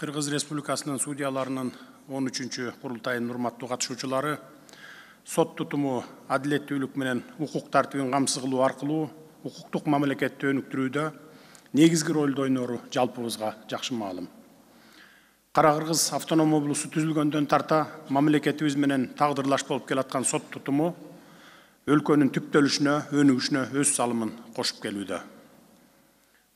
Кыргыз Республикасынын судьяларынын 13-чү курултайынын урматтуу катышуучулары, сот тутуму адилеттүүлүк менен укук тартибин камсыз кылуу аркылуу укуктук мамлекетти өнүктүрүүдө негизги ролду ойнору жалпыбызга жакшы маалым. Кара Кыргыз автоном облусу түзүлгөндөн тарта мамлекетибиз менен тагдырлаш болуп келаткан сот тутуму өлкөнүн түптөлүшүнө, өнүгүшүнө өз салымын кошуп келүүдө.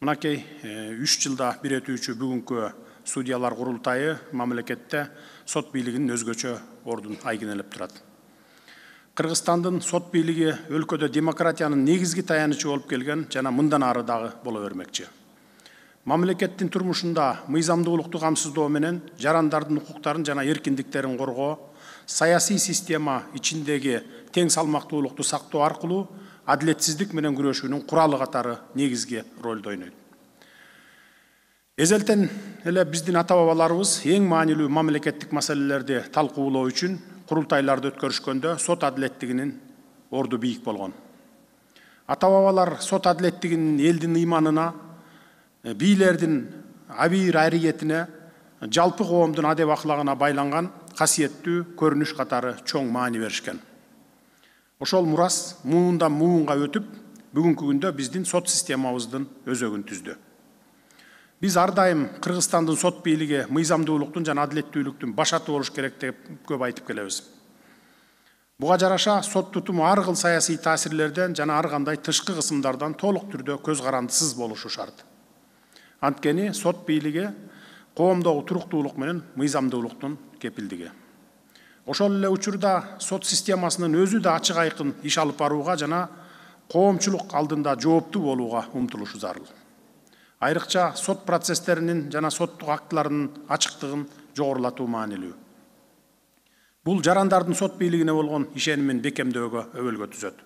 Мынакей 3 жылда бир өтүүчү бүгүнкү судьялар курултайы мамлекетте сот бийлигинин өзгөчө ордун айгинелеп турат. Кыргызстандын сот бийлиги өлкөдө демократиянын негизги таянычы болуп келген жана мындан ары дагы боло бермекчи. Мамлекеттин турмушунда мыйзамдуулукту камсыздоо менен жарандардын укуктарын жана эркиндиктерин коргоо, саясий система ичиндеги тең салмактуулукту сактоо аркылуу адилетсиздик менен күрөшүүнүн куралы катары негизги ролду ойнойт. Эзелтен эле биздин ата-бабаларыбыз эң маанилүү мамлекеттик маселелерди талкуулоо үчүн курултайларды өткөрүшкөндө сот адилеттигинин орду бийик болгон. Ата-бабалар сот адилеттигинин элдин ыйманына, бийлердин абийир аракетине, жалпы коомдун адеп аклагына байланган касиеттүү көрүнүш катары чоң маани беришкен. Ошол мурас муундан муунга өтүп, бүгүнкү күндө биздин сот системабыздын өзөгүн түздү. Биз ар дайым Кыргызстандын сот бийлиги мыйзамдуулуктун жана адилеттүүлүктүн башаты болуш керек деп көп айтып келебиз. Буга жараша сот тутуму ар кыл саясий таасирлерден жана ар кандай тышкы кысымдардан толук түрдө көз карандысыз болушу шарт. Анткени сот бийлиги коомдогу туруктуулук менен мыйзамдуулуктун кепилдиги. Ошол эле учурда сот системасынын өзү да ачык айкын иш алып барууга жана коомчулук алдында жооптуу болууга умтулушу зарыл. Айрыкча сот процесстеринин жана соттук актыларынын ачыктыгын жогорулатуу маанилүү. Бул жарандардын сот бийлигине болгон ишенимин бекемдөөгө өбөлгө түзөт.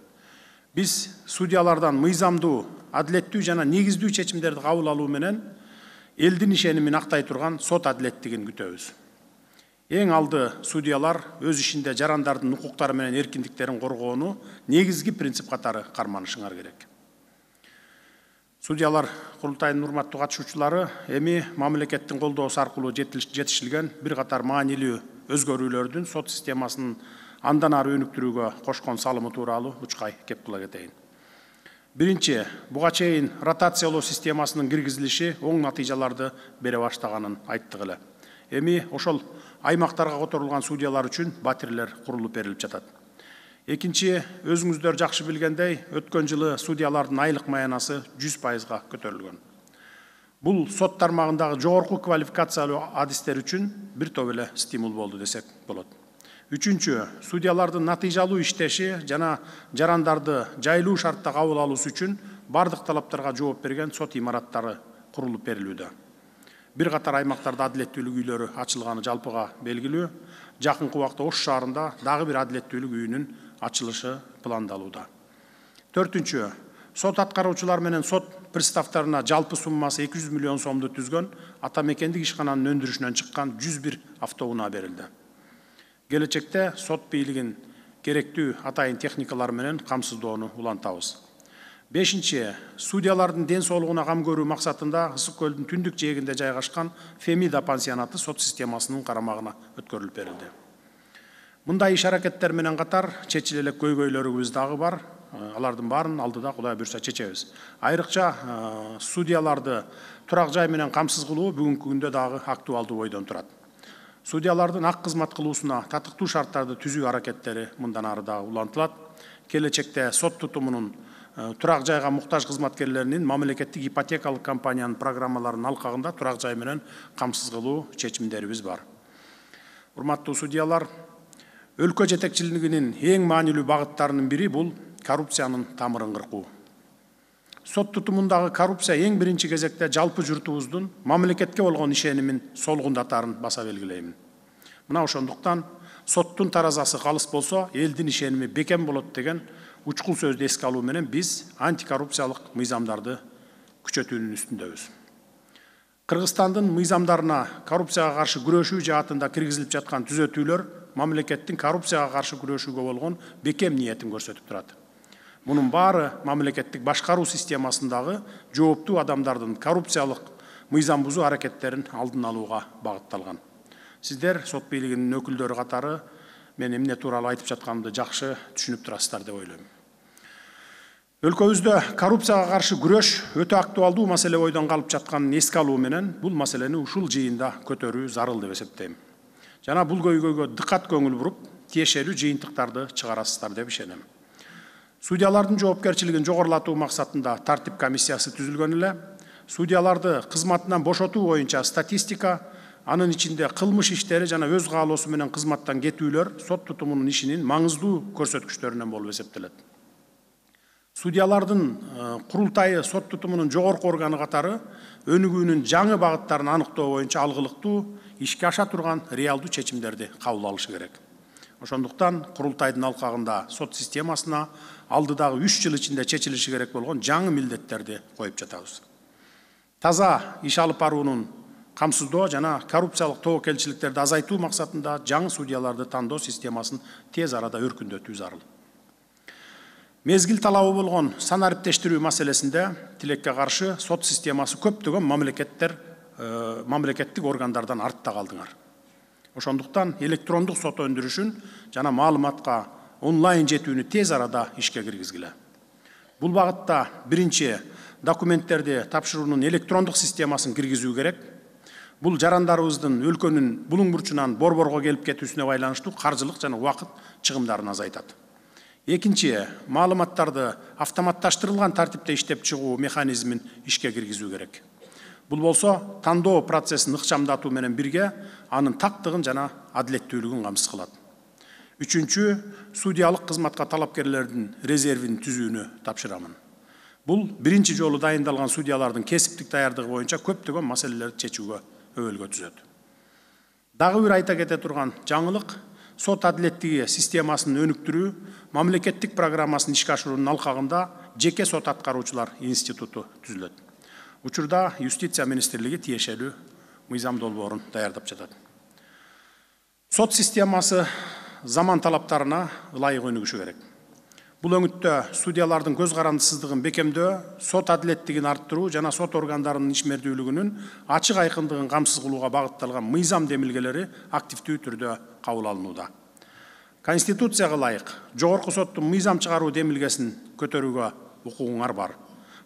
Биз судьялардан мыйзамдуу, адилеттүү жана негиздүү чечимдерди кабыл алуу менен элдин ишенимин актай турган сот адилеттигин күтөбүз. Эң алды судьялар өз ишинде жарандардын укуктары менен эркиндиктерин коргоону негизги принцип катары карманышыңар керек. Судьялар курултайынын урматтуу катышуучулары, эми мамлекеттин колдоосу аркылуу жетишилген бир катар маанилүү өзгөрүүлөрдүн сот системасынын андан ары өнүктүрүүгө кошкон салымы тууралуу учкай кеп кыла кетейин. Биринчи, буга чейин ротациялоо системасынын киргизилиши оң натыйжаларды бере баштаганын айттык эле. Эми ошол аймактарга которулган судьялар үчүн батирлер курулуп берилип жатат. Экинчи, өзүңүздөр жакшы билгендей, өткөн жылы судьялардын айлык маянасы 100%га көтөрүлгөн. Бул сот тармагындагы жогорку квалификациялуу адистер үчүн бир топ эле стимул болду десек болот. Үчүнчү, судьялардын натыйжалуу иштеши жана жарандарды жайлуу шартта кабыл алуусу үчүн бардык талаптарга жооп берген сот имараттары курулуп берилүүдө. Бир катар аймактарда адилеттүүлүк үйлөрү ачылганы жалпыга белгилүү. Жакынкы убакта Ош шаарында дагы бир адилеттүүлүк үйүнүн ачылышы пландалууда. Төртүнчү, сот аткаруучулар менен сот приставтарына жалпы суммасы 200 миллион сомду түзгөн атамекендик ишкананын өндүрүшүнөн чыккан 101 автоунаа берилди. Келечекте сот бийлигин керектүү атайын техникалар менен камсыздоону улантабыз. Бешинчи, судьялардын ден соолугуна кам көрүү максатында Ысык көлдүн түндүк жээгинде жайгашкан Фемида пансионаты сот системасынын карамагына өткөрүлүп берилди. Мындай иш аракеттер менен катар чечиле элек көйгөйлөрүбүз дагы бар. Алардын баарын алдыда Кудай буйрса чечебиз. Айрыкча судьяларды турак жай менен камсыз кылуу бүгүнкү күндө дагы актуалдуу бойдон турат. Судьялардын ак кызмат кылуусуна татыктуу шарттарды түзүү аракеттери мындан ары дагы улантылат. Келечекте сот тутумунун турак жайга муктаж кызматкерлеринин мамлекеттик ипотекалык компаниянын программаларынын алкагында турак жай менен камсыз кылуу чечимдерибиз бар. Урматтуу судьялар, өлкө жетекчилигинин эң маанилүү багыттарынын бири бул коррупциянын тамырын кыркуу. Сот тутумундагы коррупция эң биринчи кезекте жалпы журтубуздун мамлекетке болгон ишенимин солгундатарын баса белгилеймин. Мына ошондуктан соттун таразасы калыс болсо, элдин ишеними бекем болот деген учкул сөздү эске алуу менен биз антикоррупциялык мыйзамдарды күчөтүүнүн үстүндөбүз. Кыргызстандын мыйзамдарына коррупцияга каршы күрөшүү жаатында киргизилип жаткан түзөтүүлөр мамлекеттин коррупцияга каршы күрөшүүгө болгон бекем ниетин көрсөтүп турат. Мунун баары мамлекеттик башкаруу системасындагы жооптуу адамдардын коррупциялык мыйзам бузуу аракеттерин алдын алууга багытталган. Сиздер сот бийлигинин өкүлдөрү катары мен эмне тууралуу айтып жатканымды жакшы түшүнүп турасыздар деп ойлойм. Өлкөбүздө коррупцияга каршы күрөш өтө актуалдуу маселе бойдон калып жатканын эске алуу менен бул маселени ушул жыйында көтөрүү зарыл деп эсептейм. Жана бул көйгөйгө дыкат көңүл буруп, тиешелүү жыйынтыктарды чыгарасыздар деп ишенем. Судьялардын жоопкерчилигин жогорулатуу максатында тартип комиссиясы түзүлгөн эле, судьяларды кызматынан бошотуу боюнча статистика, анын ичинде кылмыш иштери жана өз каалоосу менен кызматтан кетүүлөр сот тутумунун ишинин маңыздуу көрсөткүчтөрүнөн болуп эсептелет. Судьялардын курултайы сот тутумунун жогорку органы катары өнүгүүнүн жаңы багыттарын аныктоо боюнча алгылыктуу ишке аша турган реалдуу чечимдерди кабыл алышы керек. Ошондуктан курултайдын алкагында сот системасына алдыдагы 3 жыл ичинде чечилиши керек болгон жаңы милдеттерди коюп жатабыз. Таза иш алып баруунун камсыздоо жана коррупциялык тобокелчиликтерди азайтуу максатында жаңы судьяларды тандоо системасын тез арада өркүндөтүү зарыл. Мезгил талабы болгон санариптештирүү маселесинде тилекке каршы сот системасы көптөгөн мамлекеттик органдардан артта калдыңар. Ошондуктан электрондук сот өндүрүшүн жана маалыматка онлайн жетүүнү тез арада ишке киргизгиле. Бул багытта биринчи документтерди тапшыруунун электрондук системасын киргизүү керек. Бул жарандарыбыздын өлкөнүн булуң бурчунан борборго келип кетүүсүнө байланыштуу каржылык жана убакыт чыгымдарын азайтат. Экинчи, маалыматтарды автоматташтырылган тартипте иштеп чыгуу механизмин ишке киргизүү керек. Бул болсо тандоо процессин ыкчамдатуу менен бирге анын тактыгын жана адилеттүүлүгүн камсыз кылат. Үчүнчү, судьялык кызматка талапкерлердин резервин түзүүнү тапшырамын. Бул биринчи жолу дайындалган судьялардын кесиптик даярдыгы боюнча көптөгөн маселелерди чечүүгө өбөлгө түзөт. Дагы бир айта кете турган жаңылык сот адилеттиги системасын өнүктүрүү мамлекеттик программасын ишке ашыруунун алкагында жеке сот аткаруучулар институту түзүлөт. Учурда Юстиция министрлиги тиешелүү мыйзам долбоорун даярдап жатат. Сот системасы заман талаптарына ылайык өнүгүшү керек. Бул өңүттө судьялардын көз карандысыздыгын бекемдөө, сот адилеттигин арттыруу жана сот органдарынын ишмердүүлүгүнүн ачык айкындыгын камсыз кылууга багытталган мыйзам демилгелери активдүү түрдө кабыл алынууда. Конституцияга ылайык жогорку соттун мыйзам чыгаруу демилгесин көтөрүүгө укугуңар бар.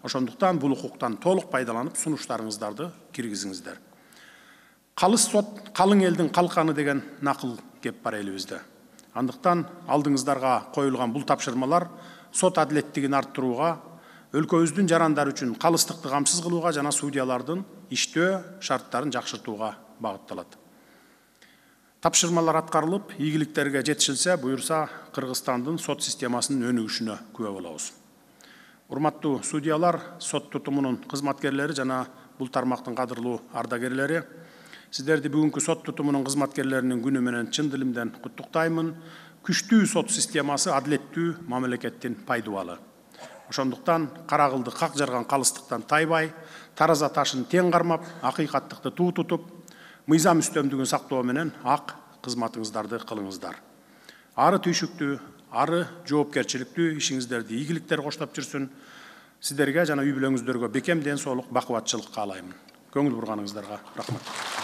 Ошондуктан бул укуктан толук пайдаланып сунуштарыңыздарды киргизиңиздер. Калыс сот калың элдин калканы деген накыл кеп бар элибизде. Андыктан алдыңыздарга коюлган бул тапшырмалар сот адилеттигин арттырууга, өлкөбүздүн жарандары үчүн калыстыкты камсыз кылууга жана судьялардын иштөө шарттарын жакшыртууга багытталат. Тапшырмалар аткарылып, ийгиликтерге жетишилсе, буюрса Кыргызстандын сот системасынын өнүгүшүнө күбө болобуз. Урматтуу судьялар, сот тутумунун кызматкерлери жана бул тармактын кадырлуу ардагерлери, сиздерди бүгүнкү сот тутумунун кызматкерлеринин күнү менен чын дилимден куттуктаймын. Күчтүү сот системасы адилеттүү мамлекеттин пайдубалы. Ошондуктан кара кылды как жарган калыстыктан тайбай, тараза ташын тең кармап, акыйкаттыкты туу тутуп, мыйзам үстөмдүгүн сактоо менен ак кызматыңыздарды кылыңыздар. Ары түйшүктүү, ары жоопкерчиликтүү ишиңиздерди ийгиликтер коштоп жүрсүн. Сиздерге жана үй бүлөңүздөргө бекем ден соолук, бакубатчылык каалаймын. Көңүл бурганыңыздарга рахмат.